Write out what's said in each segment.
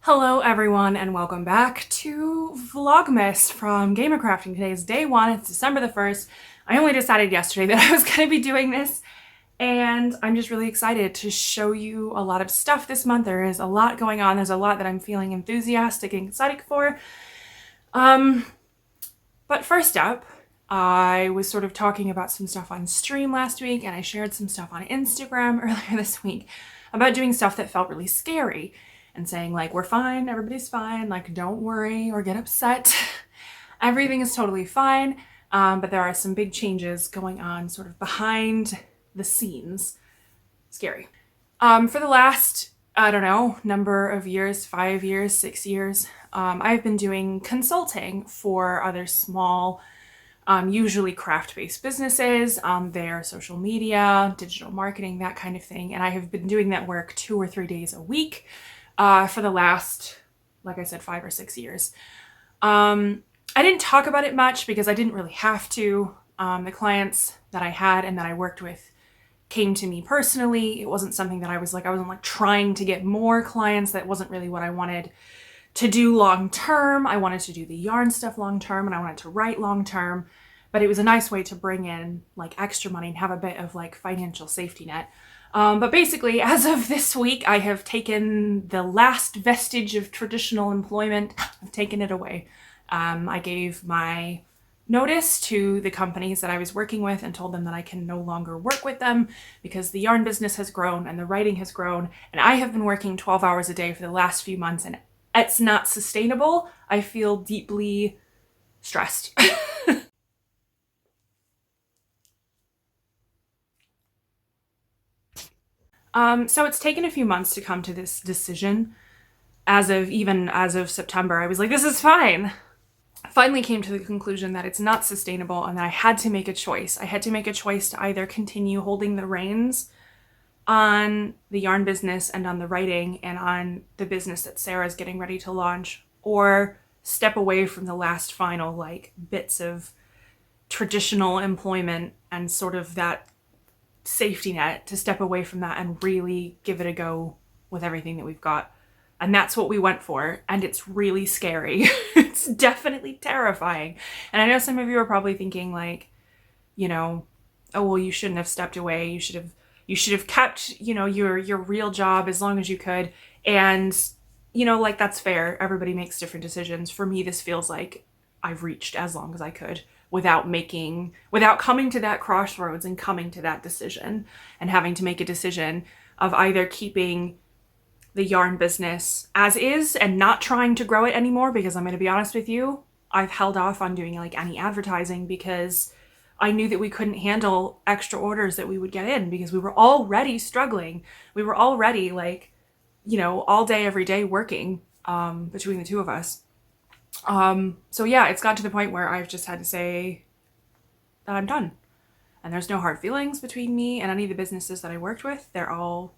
Hello everyone and welcome back to Vlogmas from Gamer Crafting. Today is day one, it's December the 1st. I only decided yesterday that I was going to be doing this and I'm just really excited to show you a lot of stuff this month. There is a lot going on. There's a lot that I'm feeling enthusiastic and excited for. But first up, I was sort of talking about some stuff on stream last week and I shared some stuff on Instagram earlier this week about doing stuff that felt really scary. And saying like, we're fine, everybody's fine, like don't worry or get upset. Everything is totally fine, but there are some big changes going on sort of behind the scenes. Scary. For the last, I don't know, number of years, 5 years, 6 years, I've been doing consulting for other small, usually craft-based businesses on their social media, digital marketing, that kind of thing. And I have been doing that work 2 or 3 days a week. For the last, like I said, 5 or 6 years. I didn't talk about it much because I didn't really have to. The clients that I had and that I worked with came to me personally. It wasn't something that I wasn't like trying to get more clients. That wasn't really what I wanted to do long term. I wanted to do the yarn stuff long term and I wanted to write long term, but it was a nice way to bring in like extra money and have a bit of like financial safety net. But basically, as of this week, I have taken the last vestige of traditional employment. I've taken it away. I gave my notice to the companies that I was working with and told them that I can no longer work with them because the yarn business has grown and the writing has grown. And I have been working 12 hours a day for the last few months and it's not sustainable. I feel deeply stressed. So it's taken a few months to come to this decision. Even as of September, I was like, this is fine. I finally came to the conclusion that it's not sustainable and that I had to make a choice. I had to make a choice to either continue holding the reins on the yarn business and on the writing and on the business that Sarah's getting ready to launch, or step away from the last final like bits of traditional employment and sort of that safety net, to step away from that and really give it a go with everything that we've got. And that's what we went for. And it's really scary. It's definitely terrifying. And I know some of you are probably thinking like, oh, well, you shouldn't have stepped away. You should have kept, your real job as long as you could. And, like that's fair. Everybody makes different decisions. For me, this feels like I've reached as long as I could without coming to that crossroads and coming to that decision and having to make a decision of either keeping the yarn business as is and not trying to grow it anymore, because I'm going to be honest with you, I've held off on doing like any advertising because I knew that we couldn't handle extra orders that we would get in because we were already struggling. We were already like, all day, every day working between the two of us. So yeah, it's got to the point where I've just had to say that I'm done. And there's no hard feelings between me and any of the businesses that I worked with. They're all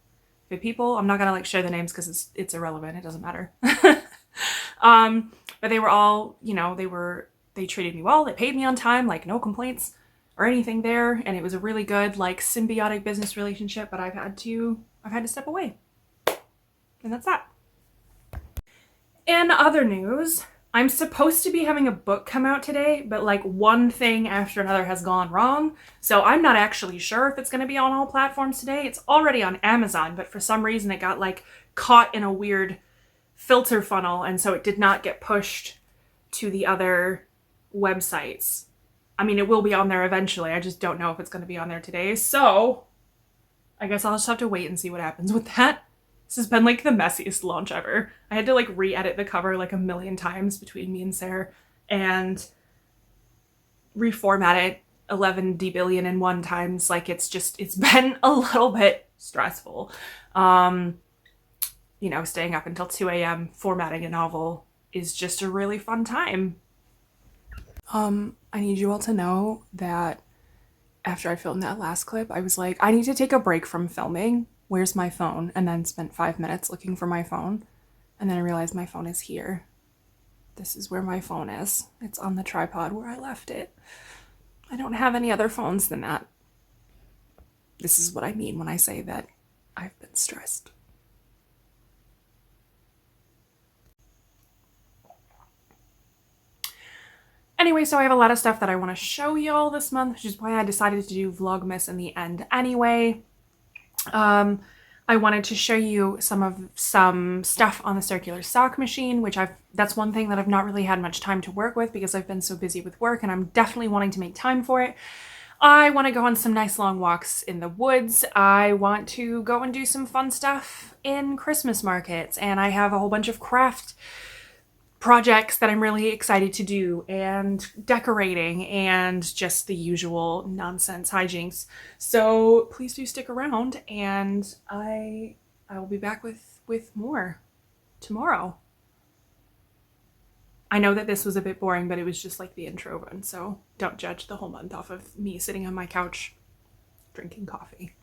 good people. I'm not gonna like share the names because it's irrelevant. It doesn't matter. But they were all, they treated me well. They paid me on time, like no complaints or anything there. And it was a really good, like symbiotic business relationship, but I've had to step away. And that's that. In other news, I'm supposed to be having a book come out today, but like one thing after another has gone wrong. So I'm not actually sure if it's going to be on all platforms today. It's already on Amazon, but for some reason it got like caught in a weird filter funnel. And so it did not get pushed to the other websites. I mean, it will be on there eventually. I just don't know if it's going to be on there today. So I guess I'll just have to wait and see what happens with that. This has been like the messiest launch ever. I had to like re-edit the cover like a million times between me and Sarah and reformat it 11 billion and one times. Like it's been a little bit stressful. Staying up until 2 a.m. formatting a novel is just a really fun time. I need you all to know that after I filmed that last clip, I was like, I need to take a break from filming. Where's my phone? And then spent 5 minutes looking for my phone. And then I realized my phone is here. This is where my phone is. It's on the tripod where I left it. I don't have any other phones than that. This is what I mean when I say that I've been stressed. Anyway, so I have a lot of stuff that I want to show y'all this month, which is why I decided to do Vlogmas in the end anyway. I wanted to show you some stuff on the circular sock machine, which that's one thing that I've not really had much time to work with because I've been so busy with work, and I'm definitely wanting to make time for it. I want to go on some nice long walks in the woods. I want to go and do some fun stuff in Christmas markets, and I have a whole bunch of craft projects that I'm really excited to do, and decorating, and just the usual nonsense hijinks. So please do stick around, and I will be back with more tomorrow. I know that this was a bit boring, but it was just like the intro one, so don't judge the whole month off of me sitting on my couch drinking coffee.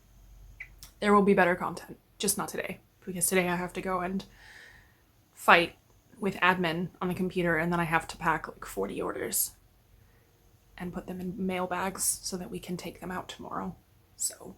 There will be better content, just not today, because today I have to go and fight with admin on the computer, and then I have to pack like 40 orders and put them in mail bags so that we can take them out tomorrow. So